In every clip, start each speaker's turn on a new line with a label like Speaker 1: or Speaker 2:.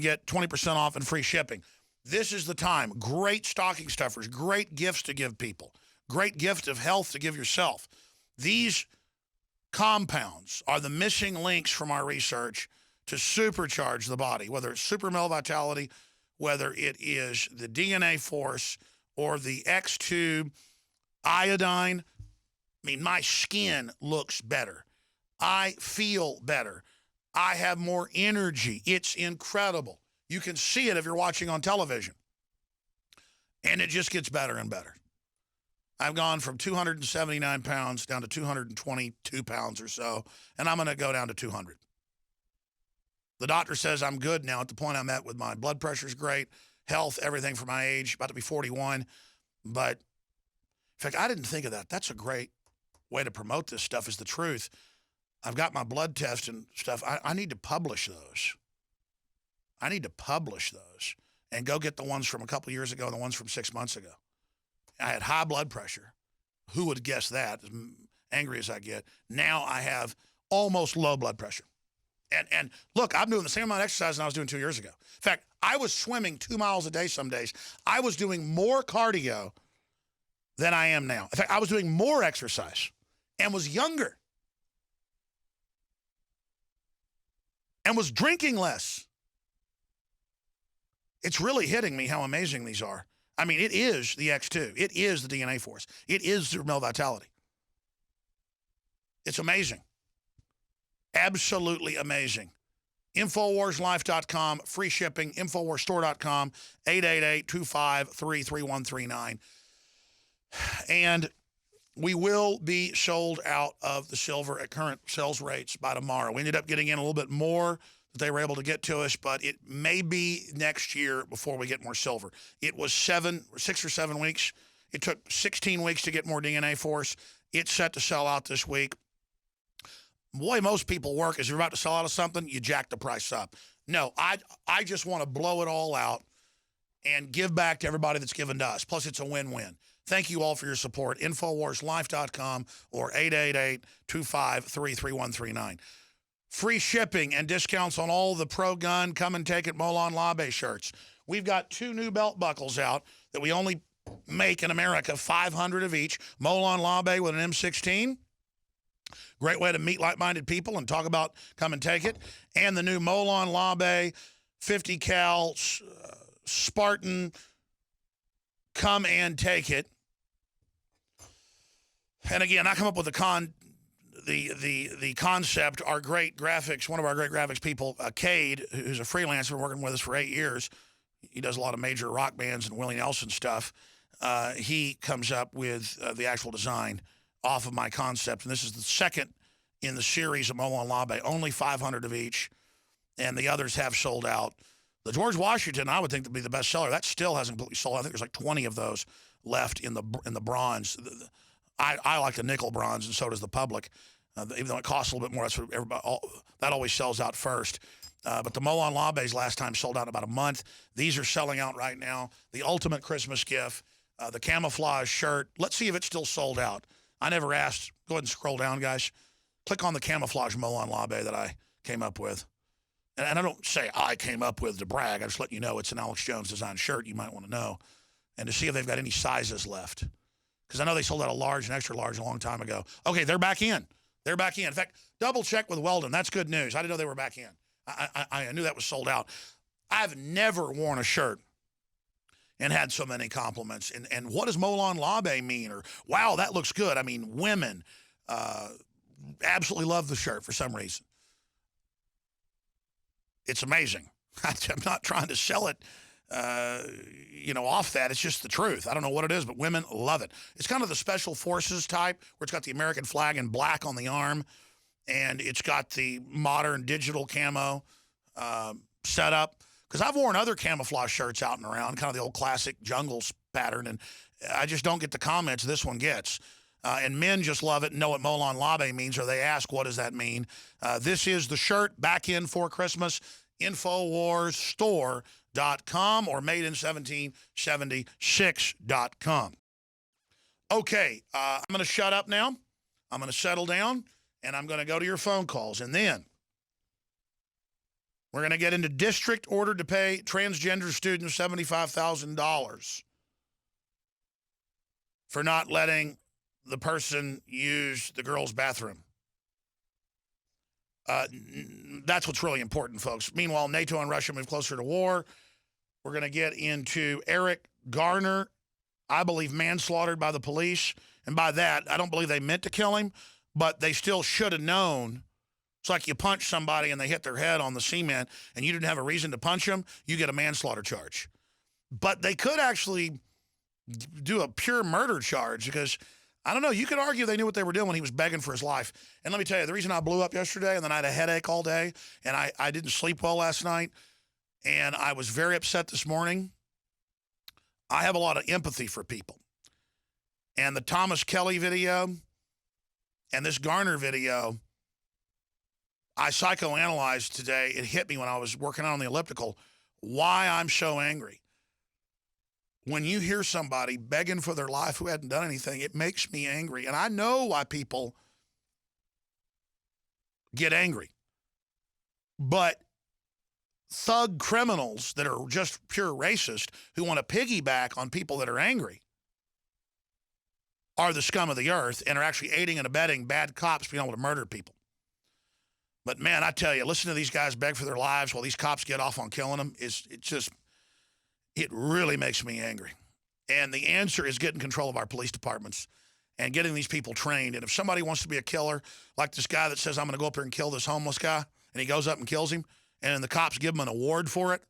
Speaker 1: get 20% off and free shipping. This is the time. Great stocking stuffers, great gifts to give people, great gift of health to give yourself. These compounds are the missing links from our research to supercharge the body, whether it's super male vitality, whether it is the DNA force or the X2 iodine. I mean, my skin looks better. I feel better. I have more energy. It's incredible. You can see it if you're watching on television. And it just gets better and better. I've gone from 279 pounds down to 222 pounds or so, and I'm going to go down to 200. The doctor says I'm good now at the point I'm at with my blood pressure's great, health, everything for my age, about to be 41. But, in fact, I didn't think of that. That's a great way to promote this stuff is the truth. I've got my blood test and stuff. I need to publish those. I need to publish those and go get the ones from a couple years ago and the ones from 6 months ago. I had high blood pressure. Who would guess that? As angry as I get. Now I have almost low blood pressure. And look, I'm doing the same amount of exercise than I was doing 2 years ago. In fact, I was swimming 2 miles a day some days. I was doing more cardio than I am now. In fact, I was doing more exercise and was younger and was drinking less. It's really hitting me how amazing these are. I mean, it is the X2. It is the DNA force. It is super male vitality. It's amazing. Absolutely amazing. InfoWarsLife.com, free shipping, InfoWarsStore.com, 888-253-3139. And we will be sold out of the silver at current sales rates by tomorrow. We ended up getting in a little bit more that they were able to get to us, but it may be next year before we get more silver. It was 6 or 7 weeks. It took 16 weeks to get more DNA force. It's set to sell out this week. The way most people work is you're about to sell out of something, you jack the price up. No, I just want to blow it all out and give back to everybody that's given to us. Plus, it's a win-win. Thank you all for your support. InfoWarsLife.com or 888-253-3139. Free shipping and discounts on all the pro-gun, come and take it, Molon Labe shirts. We've got 2 new belt buckles out that we only make in America, 500 of each. Molon Labe with an M16. Great way to meet like-minded people and talk about come and take it. And the new Molon Labe 50 cal Spartan come and take it. And again, I come up with the concept. Our great graphics, one of our great graphics people, Cade, who's a freelancer working with us for 8 years. He does a lot of major rock bands and Willie Nelson stuff. He comes up with the actual design off of my concept. And this is the second in the series of Molon Labe, only 500 of each. And the others have sold out. The George Washington, I would think, to be the best seller. That still hasn't completely sold out. I think there's like 20 of those left in the bronze. I like the nickel bronze, and so does the public. Even though it costs a little bit more, that's what everybody, that always sells out first. But the Molon Labe's last time sold out in about a month. These are selling out right now. The ultimate Christmas gift, the camouflage shirt. Let's see if it's still sold out. I never asked. Go ahead and scroll down, guys. Click on the camouflage Molon Labe that I came up with. And I don't say I came up with to brag. I just let you know it's an Alex Jones design shirt you might want to know. And to see if they've got any sizes left. Because I know they sold out a large and extra large a long time ago. Okay, they're back in. They're back in. In fact, double check with Weldon. That's good news. I didn't know they were back in. I knew that was sold out. I've never worn a shirt and had so many compliments. And what does Molon Labe mean? Or, wow, that looks good. I mean, women absolutely love the shirt for some reason. It's amazing. I'm not trying to sell it, off that. It's just the truth. I don't know what it is, but women love it. It's kind of the special forces type, where it's got the American flag in black on the arm, and it's got the modern digital camo setup. Because I've worn other camouflage shirts out and around, kind of the old classic jungles pattern, and I just don't get the comments this one gets. And men just love it and know what Molon Labe means, or they ask, what does that mean? This is the shirt back in for Christmas, InfoWarsStore.com or MadeIn1776.com. Okay, I'm going to shut up now. I'm going to settle down, and I'm going to go to your phone calls. And then We're going to get into district ordered to pay transgender students $75,000 for not letting the person use the girls' bathroom. That's what's really important, folks. Meanwhile, NATO and Russia move closer to war. We're going to get into Eric Garner, I believe manslaughtered by the police. And by that, I don't believe they meant to kill him, but they still should have known. It's like you punch somebody and they hit their head on the cement and you didn't have a reason to punch them, you get a manslaughter charge. But they could actually do a pure murder charge because, I don't know, you could argue they knew what they were doing when he was begging for his life. And let me tell you, the reason I blew up yesterday and then I had a headache all day and I didn't sleep well last night and I was very upset this morning. I have a lot of empathy for people. And the Thomas Kelly video and this Garner video, I psychoanalyzed today. It hit me when I was working out on the elliptical, why I'm so angry. When you hear somebody begging for their life who hadn't done anything, it makes me angry. And I know why people get angry. But thug criminals that are just pure racist who want to piggyback on people that are angry are the scum of the earth and are actually aiding and abetting bad cops being able to murder people. But, man, I tell you, listen to these guys beg for their lives while these cops get off on killing them. It really makes me angry. And the answer is getting control of our police departments and getting these people trained. And if somebody wants to be a killer, like this guy that says, I'm going to go up here and kill this homeless guy, and he goes up and kills him, and the cops give him an award for it,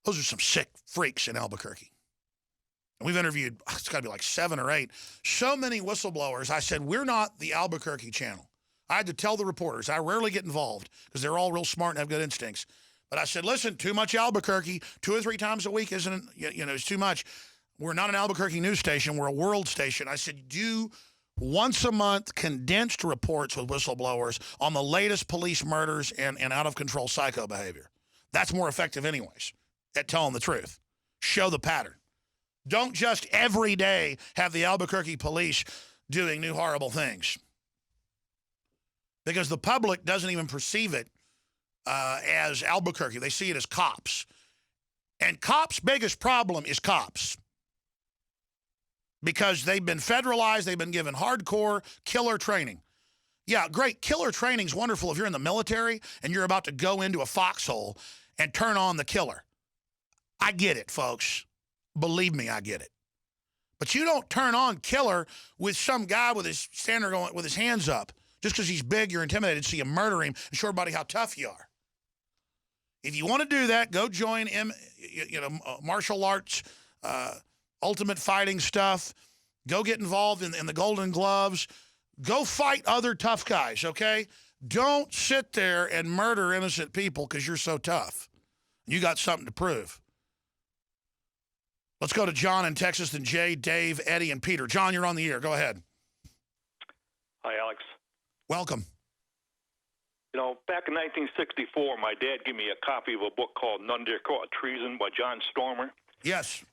Speaker 1: those are some sick freaks in Albuquerque. And we've interviewed, it's got to be like 7 or 8, so many whistleblowers. I said, we're not the Albuquerque channel. I had to tell the reporters. I rarely get involved because they're all real smart and have good instincts. But I said, listen, too much Albuquerque 2 or 3 times a week isn't, it's too much. We're not an Albuquerque news station. We're a world station. I said, do once a month condensed reports with whistleblowers on the latest police murders and out-of-control psycho behavior. That's more effective anyways at telling the truth. Show the pattern. Don't just every day have the Albuquerque police doing new horrible things. Because the public doesn't even perceive it as Albuquerque. They see it as cops. And cops' biggest problem is cops. Because they've been federalized, they've been given hardcore killer training. Yeah, great. Killer training's wonderful if you're in the military and you're about to go into a foxhole and turn on the killer. I get it, folks. Believe me, I get it. But you don't turn on killer with some guy with his standard going with his hands up. Just because he's big, you're intimidated, so you murder him and show everybody how tough you are. If you want to do that, go join martial arts, ultimate fighting stuff. Go get involved in the Golden Gloves. Go fight other tough guys, okay? Don't sit there and murder innocent people because you're so tough. You got something to prove. Let's go to John in Texas, then Jay, Dave, Eddie, and Peter. John, you're on the air. Go ahead.
Speaker 2: Hi, Alex.
Speaker 1: Welcome.
Speaker 2: You know, back in 1964, my dad gave me a copy of a book called None Dare Call It Treason by John Stormer.
Speaker 1: Yes.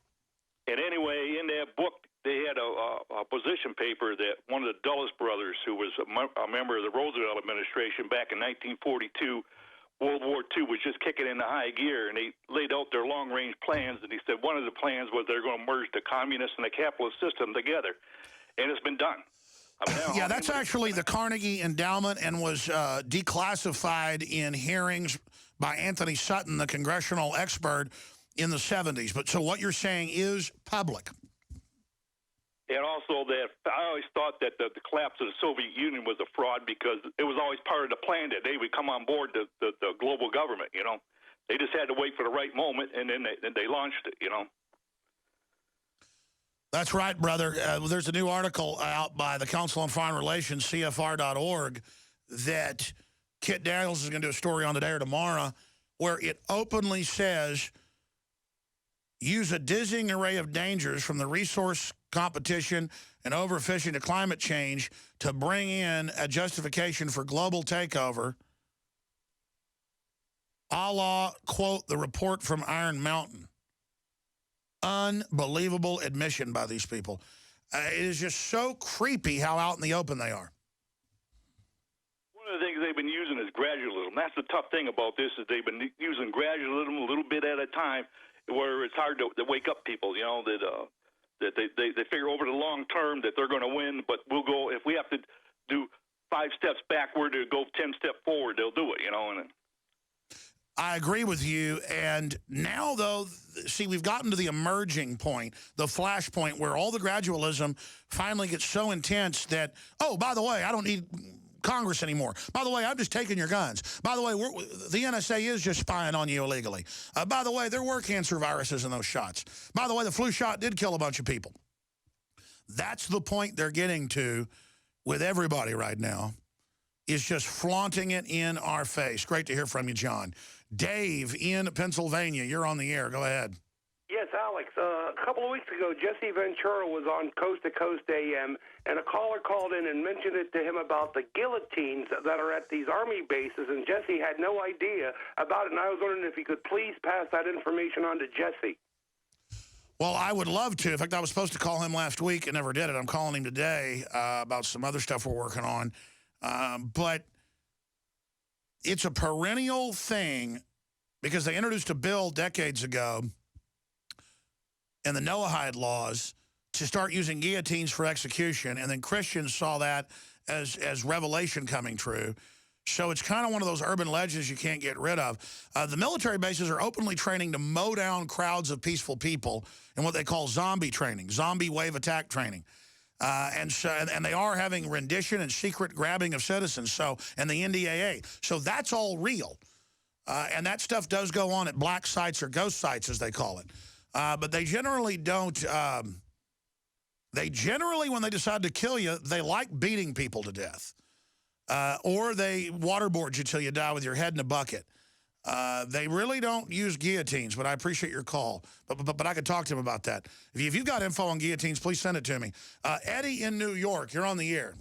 Speaker 2: And anyway, in that book, they had a position paper that one of the Dulles brothers, who was a member of the Roosevelt administration back in 1942, World War II was just kicking into high gear, and they laid out their long-range plans, and he said one of the plans was they're going to merge the communist and the capitalist system together, and it's been done.
Speaker 1: Yeah, that's actually the Carnegie Endowment and was declassified in hearings by Anthony Sutton, the congressional expert, in the 70s. But so what you're saying is public.
Speaker 2: And also that I always thought that the collapse of the Soviet Union was a fraud because it was always part of the plan that they would come on board the global government, you know. They just had to wait for the right moment, and then they launched it, you know.
Speaker 1: That's right, brother. There's a new article out by the Council on Foreign Relations, CFR.org, that Kit Daniels is going to do a story on today or tomorrow, where it openly says, use a dizzying array of dangers from the resource competition and overfishing to climate change to bring in a justification for global takeover, a la, quote, the report from Iron Mountain. Unbelievable admission by these people. It is just so creepy how out in the open they are.
Speaker 2: One of the things they've been using is gradualism. That's the tough thing about this is they've been using gradualism a little bit at a time, where it's hard to wake up people. You know that they figure over the long term that they're going to win, but we'll go if we have to do 5 steps backward to go 10 steps forward. They'll do it. You know, and
Speaker 1: I agree with you. And now, though, see, we've gotten to the emerging point, the flash point, where all the gradualism finally gets so intense that, oh, by the way, I don't need Congress anymore. By the way, I'm just taking your guns. By the way, the NSA is just spying on you illegally. By the way, there were cancer viruses in those shots. By the way, the flu shot did kill a bunch of people. That's the point they're getting to with everybody right now, is just flaunting it in our face. Great to hear from you, John. Dave in Pennsylvania, you're on the air. Go ahead.
Speaker 3: Yes, Alex. A couple of weeks ago, Jesse Ventura was on Coast to Coast AM, and a caller called in and mentioned it to him about the guillotines that are at these Army bases, and Jesse had no idea about it, and I was wondering if he could please pass that information on to Jesse.
Speaker 1: Well, I would love to. In fact, I was supposed to call him last week and never did it. I'm calling him today about some other stuff we're working on. But it's a perennial thing because they introduced a bill decades ago in the Noahide laws to start using guillotines for execution, and then Christians saw that as revelation coming true. So it's kind of one of those urban legends you can't get rid of. The military bases are openly training to mow down crowds of peaceful people in what they call zombie training, zombie wave attack training. And they are having rendition and secret grabbing of citizens, so, and the NDAA. So that's all real. And that stuff does go on at black sites or ghost sites, as they call it. But they generally don't, when they decide to kill you, they like beating people to death. Or they waterboard you till you die with your head in a bucket. They really don't use guillotines, but I appreciate your call. But I could talk to him about that. If you've got info on guillotines, please send it to me. Eddie in New York, you're on the air.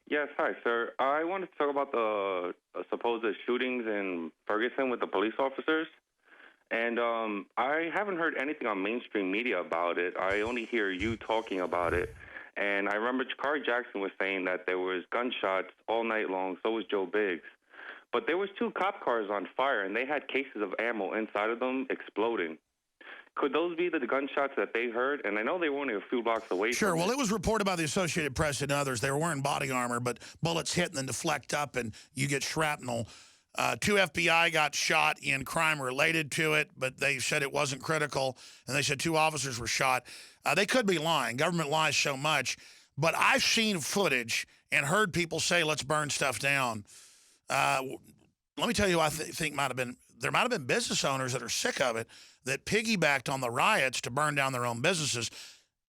Speaker 4: Yes, hi, sir. I wanted to talk about the supposed shootings in Ferguson with the police officers. And I haven't heard anything on mainstream media about it. I only hear you talking about it. And I remember Jakari Jackson was saying that there was gunshots all night long. So was Joe Biggs. But there was 2 cop cars on fire, and they had cases of ammo inside of them exploding. Could those be the gunshots that they heard? And I know they were only a few blocks away
Speaker 1: Sure.
Speaker 4: from
Speaker 1: Well, it was reported by the Associated Press and others. They were wearing body armor, but bullets hit and then deflect up, and you get shrapnel. 2 FBI got shot in crime related to it, but they said it wasn't critical, and they said 2 officers were shot. They could be lying. Government lies so much. But I've seen footage and heard people say, let's burn stuff down. Let me tell you who I think might have been, there might have been business owners that are sick of it that piggybacked on the riots to burn down their own businesses.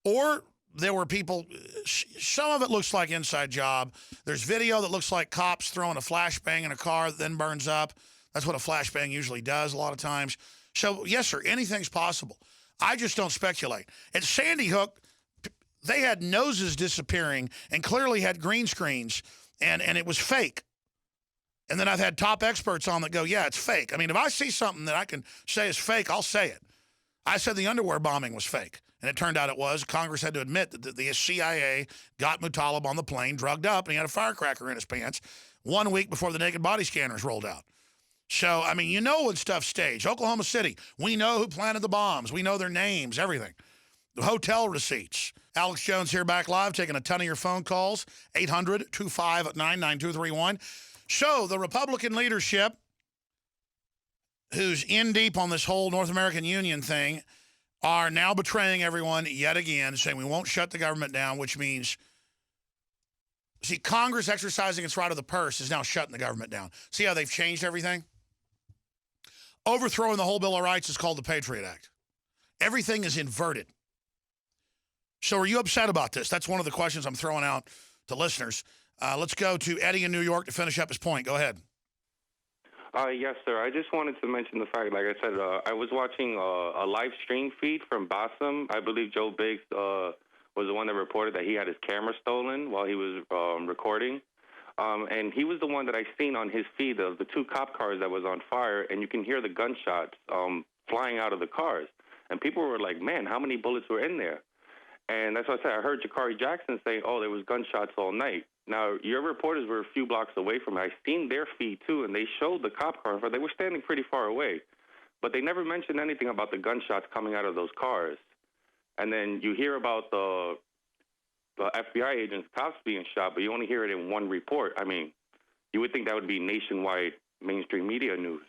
Speaker 1: Or there were people, some of it looks like inside job. There's video that looks like cops throwing a flashbang in a car that then burns up. That's what a flashbang usually does a lot of times. So, yes, sir, anything's possible. I just don't speculate. At Sandy Hook, they had noses disappearing and clearly had green screens, and it was fake. And then I've had top experts on that go, yeah, it's fake. I mean, if I see something that I can say is fake, I'll say it. I said the underwear bombing was fake, and it turned out it was. Congress had to admit that the CIA got Muttalib on the plane, drugged up, and he had a firecracker in his pants 1 week before the naked body scanners rolled out. So, I mean, you know when stuff's staged. Oklahoma City, we know who planted the bombs. We know their names, everything. The hotel receipts. Alex Jones here back live, taking a ton of your phone calls, 800-259-9231. So the Republican leadership, who's in deep on this whole North American Union thing, are now betraying everyone yet again, saying we won't shut the government down, which means, see, Congress exercising its right of the purse is now shutting the government down. See how they've changed everything? Overthrowing the whole Bill of Rights is called the Patriot Act. Everything is inverted. So are you upset about this? That's one of the questions I'm throwing out to listeners. Let's go to Eddie in New York to finish up his point. Go ahead.
Speaker 4: Yes, sir. I just wanted to mention the fact, like I said, I was watching a live stream feed from Bassam. I believe Joe Biggs was the one that reported that he had his camera stolen while he was recording. And he was the one that I seen on his feed of the 2 cop cars that was on fire, and you can hear the gunshots flying out of the cars. And people were like, man, how many bullets were in there? And that's what I said. I heard Jakari Jackson say, oh, there was gunshots all night. Now, your reporters were a few blocks away from me. I seen their feed, too, and they showed the cop car, but they were standing pretty far away. But they never mentioned anything about the gunshots coming out of those cars. And then you hear about the FBI agents, cops being shot, but you only hear it in one report. I mean, you would think that would be nationwide mainstream media news.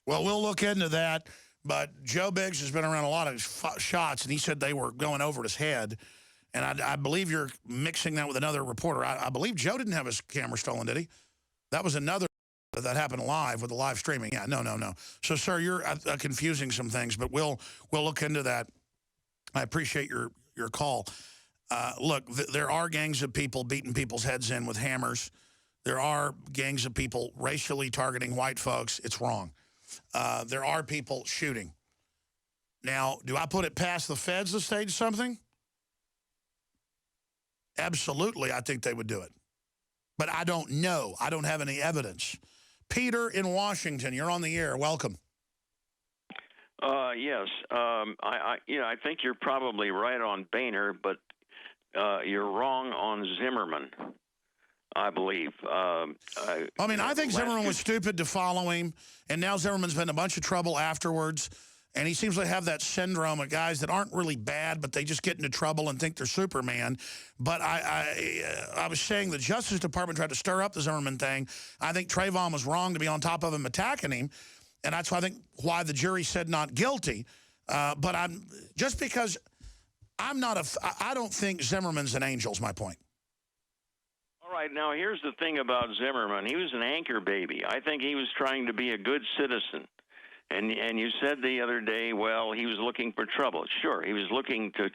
Speaker 1: Well, we'll look into that. But Joe Biggs has been around a lot of shots, and he said they were going over his head. And I believe you're mixing that with another reporter. I believe Joe didn't have his camera stolen, did he? That was another that happened live with the live streaming. Yeah, no. So, sir, you're confusing some things, but we'll look into that. I appreciate your call. Look, there are gangs of people beating people's heads in with hammers. There are gangs of people racially targeting white folks. It's wrong. There are people shooting. Now, do I put it past the feds to stage something? Absolutely, I think they would do it. But I don't know. I don't have any evidence. Peter in Washington, you're on the air. Welcome.
Speaker 5: Yes. I think you're probably right on Boehner, but you're wrong on Zimmerman, I believe.
Speaker 1: I think Zimmerman was stupid to follow him, and now Zimmerman's been in a bunch of trouble afterwards. And he seems to have that syndrome of guys that aren't really bad, but they just get into trouble and think they're Superman. But I was saying the Justice Department tried to stir up the Zimmerman thing. I think Trayvon was wrong to be on top of him attacking him. And that's why I think why the jury said not guilty. But just because I don't think Zimmerman's an angel is my point.
Speaker 5: All right, now here's the thing about Zimmerman. He was an anchor baby. I think he was trying to be a good citizen. And you said the other day, well, he was looking for trouble. Sure, he was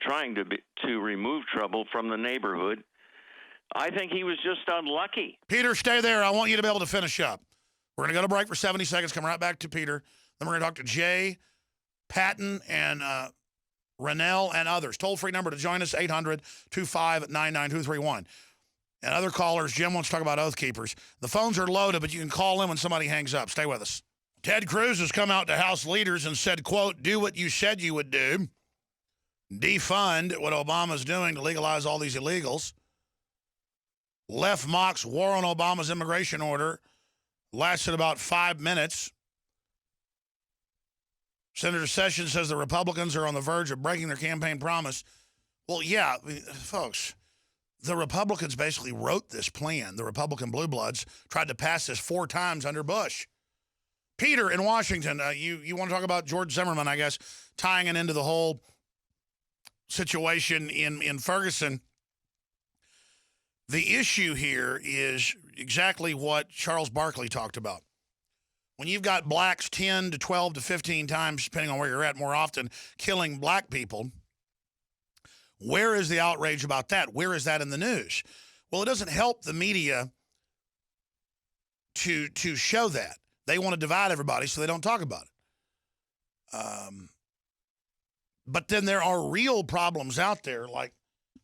Speaker 5: trying to remove trouble from the neighborhood. I think he was just unlucky.
Speaker 1: Peter, stay there. I want you to be able to finish up. We're going to go to break for 70 seconds, come right back to Peter. Then we're going to talk to Jay, Patton, and Rennell, and others. Toll-free number to join us, 800-259-9231. And other callers, Jim wants to talk about Oath Keepers. The phones are loaded, but you can call in when somebody hangs up. Stay with us. Ted Cruz has come out to House leaders and said, quote, do what you said you would do. Defund what Obama's doing to legalize all these illegals. Left mocks war on Obama's immigration order. Lasted about 5 minutes. Senator Sessions says the Republicans are on the verge of breaking their campaign promise. Well, yeah, folks, the Republicans basically wrote this plan. The Republican Blue Bloods tried to pass this 4 times under Bush. Peter in Washington, you want to talk about George Zimmerman, I guess, tying it into the whole situation in Ferguson. The issue here is exactly what Charles Barkley talked about. When you've got blacks 10 to 12 to 15 times, depending on where you're at, more often killing black people, where is the outrage about that? Where is that in the news? Well, it doesn't help the media to show that. They want to divide everybody, so they don't talk about it. But then there are real problems out there, like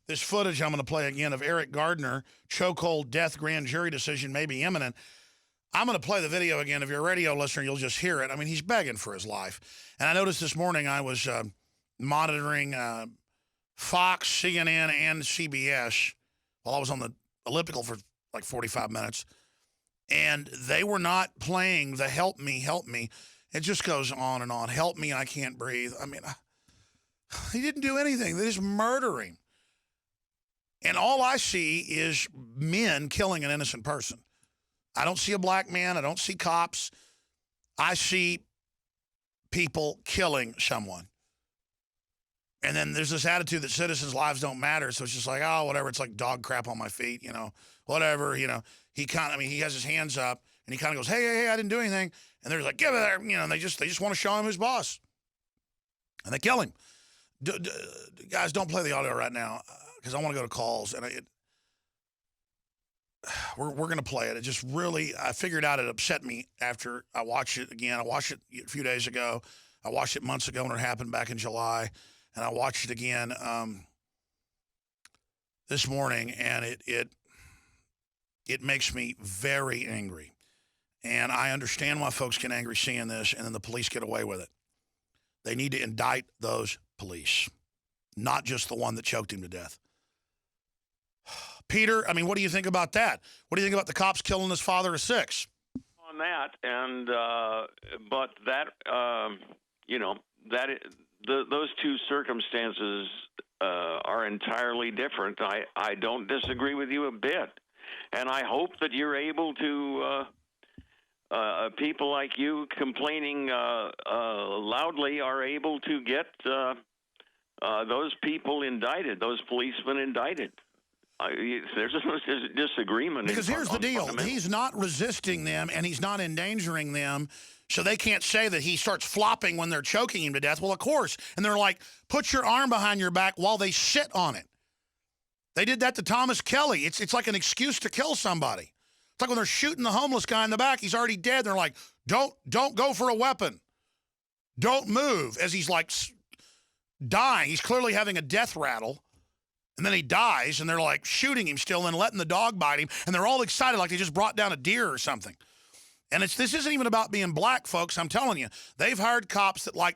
Speaker 1: this footage I'm going to play again of Eric Gardner, chokehold death grand jury decision may be imminent. I'm going to play the video again. If you're a radio listener, you'll just hear it. I mean, he's begging for his life. And I noticed this morning I was monitoring Fox, CNN, and CBS while I was on the elliptical for like 45 minutes. And they were not playing the help me. It just goes on and on. Help me, I can't breathe. I mean, he didn't do anything. They just murder him. And all I see is men killing an innocent person. I don't see a black man. I don't see cops. I see people killing someone. And then there's this attitude that citizens' lives don't matter. So it's just like, oh, whatever. It's like dog crap on my feet, whatever, He he has his hands up and he kind of goes, hey, I didn't do anything. And they're like, give it there, and they just want to show him who's boss. And they kill him. Guys, don't play the audio right now because I want to go to calls. And we're going to play it. It just really, I figured out it upset me after I watched it again. I watched it a few days ago. I watched it months ago when it happened back in July. And I watched it again this morning, and it makes me very angry. And I understand why folks get angry seeing this, and then the police get away with it. They need to indict those police, not just the one that choked him to death. Peter, I mean, what do you think about that? What do you think about the cops killing his father of 6?
Speaker 5: On that, and but that those two circumstances are entirely different. I don't disagree with you a bit, and I hope that you're able to. People like you complaining loudly are able to get those people indicted, those policemen indicted. There's a disagreement.
Speaker 1: Because here's the deal. He's not resisting them, and he's not endangering them, so they can't say that he starts flopping when they're choking him to death. Well, of course. And they're like, put your arm behind your back while they sit on it. They did that to Thomas Kelly. It's like an excuse to kill somebody. It's like when they're shooting the homeless guy in the back. He's already dead. They're like, don't go for a weapon. Don't move. As he's like dying. He's clearly having a death rattle. And then he dies, and they're like shooting him still and letting the dog bite him. And they're all excited like they just brought down a deer or something. And this isn't even about being black, folks. I'm telling you, they've hired cops that like